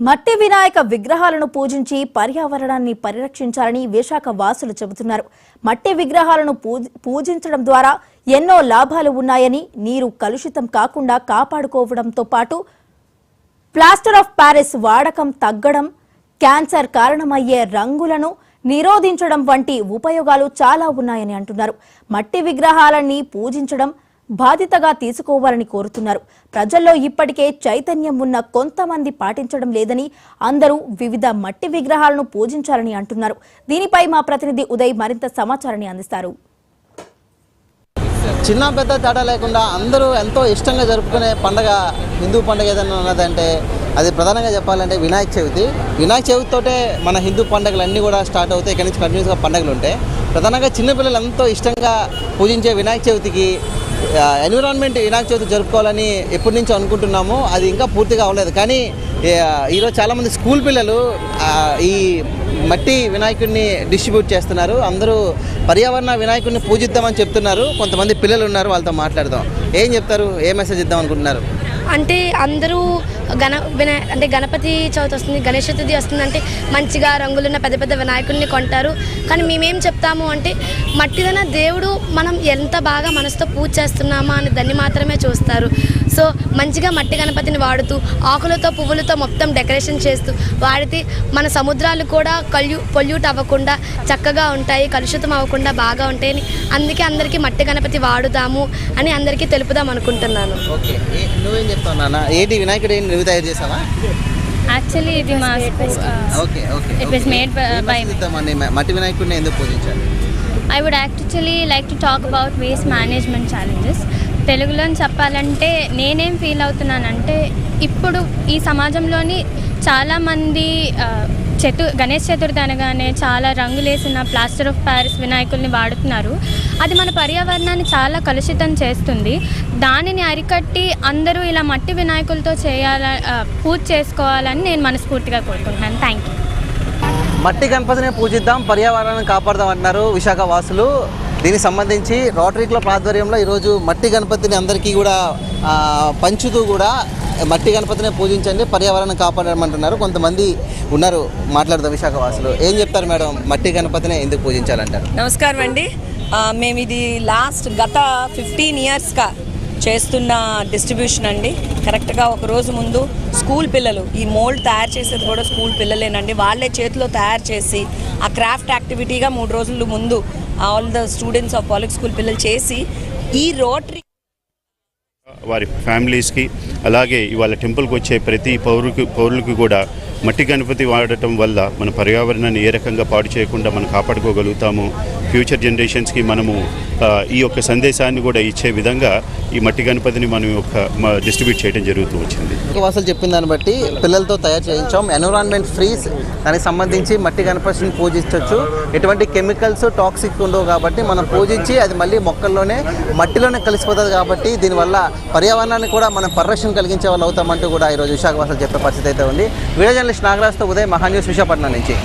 మట్టి వినాయక విగ్రహాలను పూజించి పర్యావరణాన్ని పరిరక్షించాలని విశాఖ వాసులు చెబుతున్నారు. మట్టి విగ్రహాలను పూజించడం ద్వారా ఎన్నో లాభాలు ఉన్నాయని, నీరు కలుషితం కాకుండా కాపాడుకోవడంతో పాటు ప్లాస్టర్ ఆఫ్ ప్యారిస్ వాడకం తగ్గడం, క్యాన్సర్ కారణమయ్యే రంగులను నిరోధించడం వంటి ఉపయోగాలు చాలా ఉన్నాయని అంటున్నారు. మట్టి విగ్రహాలని పూజించడం బాధ్యతగా తీసుకోవాలని కోరుతున్నారు. ప్రజల్లో ఇప్పటికే చైతన్యం ఉన్న కొంతమంది పాటించడం లేదని, అందరూ వివిధ మట్టి విగ్రహాలను పూజించాలని అంటున్నారు. దీనిపై మా ప్రతినిధి ఉదయ్ మరింత సమాచారాన్ని అందిస్తారు. చిన్న పెద్ద తేడా లేకుండా అందరూ ఎంతో ఇష్టంగా జరుపుకునే పండుగ, హిందూ పండుగ ఏదైనా ఉన్నదంటే అది ప్రధానంగా చెప్పాలంటే వినాయక చవితి. వినాయక చవితితోటే మన హిందూ పండుగలన్నీ కూడా స్టార్ట్ అవుతాయి. ఇక్కడి నుంచి కంటిన్యూస్గా పండుగలు ఉంటాయి. ప్రధానంగా చిన్నపిల్లలు ఎంతో ఇష్టంగా పూజించే వినాయక చవితికి ఎన్విరాన్మెంట్ వినాయక చవితి జరుపుకోవాలని ఎప్పటి నుంచో అనుకుంటున్నాము. అది ఇంకా పూర్తిగా అవ్వలేదు. కానీ ఈరోజు చాలామంది స్కూల్ పిల్లలు ఈ మట్టి వినాయకుడిని డిస్ట్రిబ్యూట్ చేస్తున్నారు. అందరూ పర్యావరణ వినాయకుడిని పూజిద్దామని చెప్తున్నారు. కొంతమంది పిల్లలు ఉన్నారు, వాళ్ళతో మాట్లాడదాం. ఏం చెప్తారు, ఏ మెసేజ్ ఇద్దాం అనుకుంటున్నారు? అంటే అందరూ గణపతి చవితి వస్తుంది, గణేష్ చతుర్థి వస్తుంది అంటే మంచిగా రంగులున్న పెద్ద పెద్ద వినాయకుడిని కొంటారు. కానీ మేమేం చెప్తాము అంటే మట్టిదైన దేవుడు మనం ఎంత బాగా మనసుతో పూజ చేస్తున్నామా అని దాన్ని మాత్రమే చూస్తారు. సో మంచిగా మట్టి గణపతిని వాడుతూ ఆకులతో పువ్వులతో మొత్తం డెకరేషన్ చేస్తూ వాడితే మన సముద్రాలు కూడా పొల్యూట్ అవ్వకుండా చక్కగా ఉంటాయి, కలుషితం అవ్వకుండా బాగా ఉంటాయని అందుకే అందరికీ మట్టి గణపతి వాడుదాము అని అందరికీ తెలుపుదాం అనుకుంటున్నాను. Actually, it is it was made by మట్టి వినాయకుడిని ఎందుకు పూజించాలి? I would actually like to talk about waste management challenges. తెలుగులో చెప్పాలంటే నేనేం ఫీల్ అవుతున్నానంటే ఇప్పుడు ఈ సమాజంలోని చాలామంది గణేష్ చతుర్థి అనగానే చాలా రంగులేసిన ప్లాస్టర్ ఆఫ్ ప్యారిస్ వినాయకుల్ని వాడుతున్నారు. అది మన పర్యావరణాన్ని చాలా కలుషితం చేస్తుంది. దానిని అరికట్టి అందరూ ఇలా మట్టి వినాయకులతో పూజ చేసుకోవాలని నేను మనస్ఫూర్తిగా కోరుకుంటున్నాను. Thank you. మట్టి గణపతిని పూజిద్దాం, పర్యావరణాన్ని కాపాడదాం అంటున్నారు విశాఖ వాసులు. దీనికి సంబంధించి రోటరీ క్లబ్ ఆధ్వర్యంలో ఈరోజు మట్టి గణపతిని అందరికీ కూడా పంచుతూ కూడా మట్టి గణపతిని పూజించండి, పర్యావరణం కాపాడమంటున్నారు. కొంతమంది ఉన్నారు, మాట్లాడదాం విశాఖ వాసులు. ఏం చెప్తారు మేడం, మట్టి గణపతిని ఎందుకు పూజించాలంటారు? నమస్కారం అండి. మేము ఇది గత 15 ఇయర్స్గా చేస్తున్న డిస్ట్రిబ్యూషన్ అండి. కరెక్ట్గా ఒక రోజు ముందు స్కూల్ పిల్లలు, ఈ మోల్డ్ తయారు చేసేది కూడా స్కూల్ పిల్లలేనండి. వాళ్ళే చేతిలో తయారు చేసి ఆ క్రాఫ్ట్ యాక్టివిటీగా 3 రోజుల ముందు all the students of public school పిల్లలు చేసి ఈ రోటరీ వారి ఫ్యామిలీస్కి, అలాగే ఇవాళ టెంపుల్కి వచ్చే ప్రతి పౌరులకి కూడా మట్టి గణపతి వాడటం వల్ల మన పర్యావరణాన్ని ఏ రకంగా పాడు చేయకుండా మనం కాపాడుకోగలుగుతాము. ఫ్యూచర్ జనరేషన్స్కి మనము ఈ యొక్క సందేశాన్ని కూడా ఇచ్చే విధంగా ఈ మట్టి గణపతిని మనం డిస్ట్రిబ్యూట్ చేయడం జరుగుతూ వచ్చింది. వాసులు చెప్పిన దాన్ని బట్టి పిల్లలతో తయారు చేయించాం. ఎన్విరాన్మెంట్ ఫ్రీస్ దానికి సంబంధించి మట్టి గణపతిని పూజించవచ్చు. ఎటువంటి కెమికల్స్ టాక్సిక్ ఉండవు కాబట్టి మనం పూజించి అది మళ్ళీ మొక్కల్లోనే మట్టిలోనే కలిసిపోతుంది. కాబట్టి దీనివల్ల పర్యావరణాన్ని కూడా మనం పరిరక్షణ కలిగించే వాళ్ళు అవుతామంటూ కూడా ఈరోజు విశాఖ వాసులు చెప్పే పరిస్థితి అయితే ఉంది. వీడియో జర్నలిస్ట్ నాగరాజ్తో ఉదయ్, మహాన్యూస్, విశాఖపట్నం నుంచి.